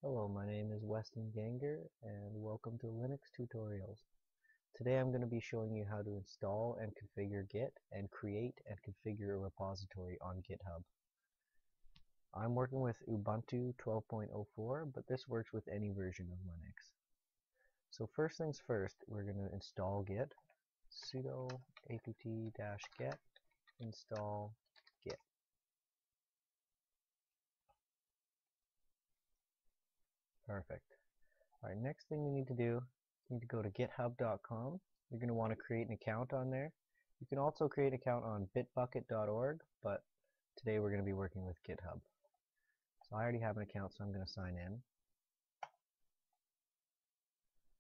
Hello, my name is Weston and welcome to Linux Tutorials. Today I'm going to be showing you how to install and configure Git and create and configure a repository on GitHub. I'm working with Ubuntu 12.04, but this works with any version of Linux. So first things first, we're going to install Git. Sudo apt-get install Git. Perfect. Alright, next thing we need to do, you need to go to github.com. You're going to want to create an account on there. You can also create an account on bitbucket.org, but today we're going to be working with GitHub. So I already have an account, so I'm going to sign in.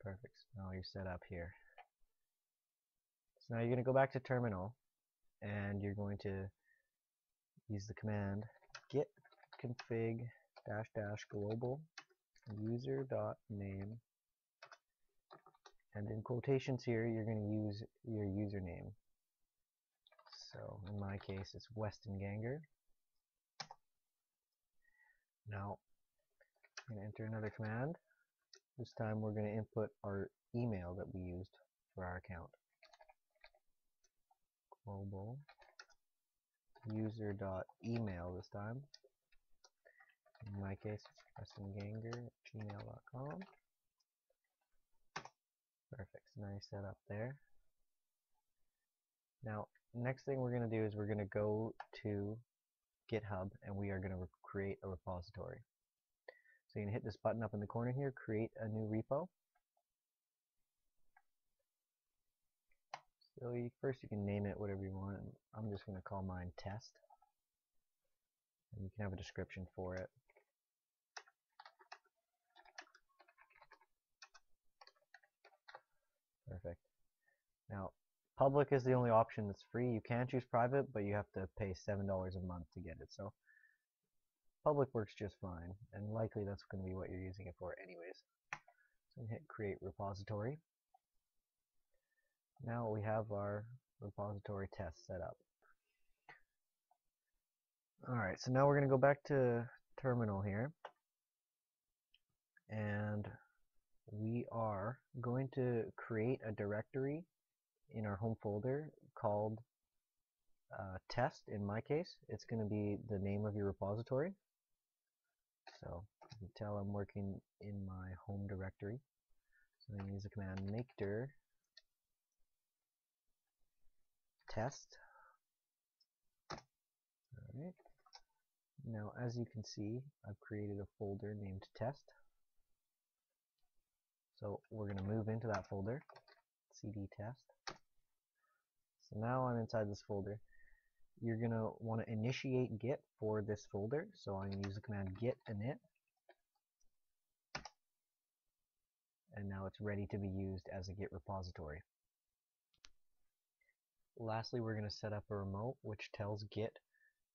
Perfect. So now you're set up here. So now you're going to go back to terminal, and you're going to use the command git config -- global user.name, and in quotations here you're going to use your username. So in my case it's Weston. Now I'm going to enter another command. This time we're going to input our email that we used for our account. Global user.email this time. In my case it's westonganger@gmail.com. Perfect. So now you're set up there. Now next thing we're going to do is we're going to go to GitHub and we are going to create a repository. So you're going to hit this button up in the corner here, create a new repo. So first you can name it whatever you want. I'm just going to call mine test. And you can have a description for it. Perfect. Now public is the only option that's free. You can choose private, but you have to pay $7 a month to get it. So public works just fine, and likely that's going to be what you're using it for anyways. So hit create repository. Now we have our repository test set up. Alright, so now we're going to go back to terminal here, and we are going to create a directory in our home folder called test. In my case, it's going to be the name of your repository. So you can tell I'm working in my home directory. So I'm going to use the command make dir test. Alright. Now as you can see, I've created a folder named test. So we're going to move into that folder, cd test. So now I'm inside this folder. You're going to want to initiate Git for this folder. So I'm going to use the command git init. And now it's ready to be used as a Git repository. Lastly, we're going to set up a remote which tells Git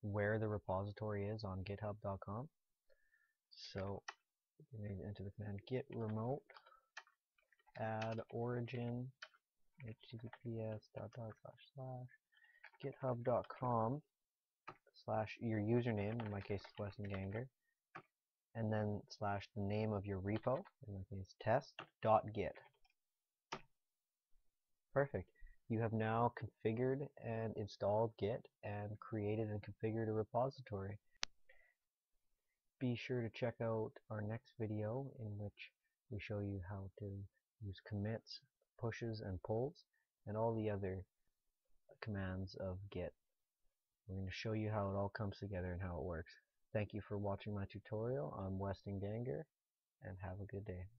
where the repository is on github.com. So you're going to enter the command git remote add origin https://github.com/ your username, in my case it's Weston, and then / the name of your repo, in my case test.git. Perfect. You have now configured and installed Git and created and configured a repository. Be sure to check out our next video in which we show you how to use commits, pushes, and pulls, and all the other commands of Git. We're going to show you how it all comes together and how it works. Thank you for watching my tutorial. I'm Weston, and have a good day.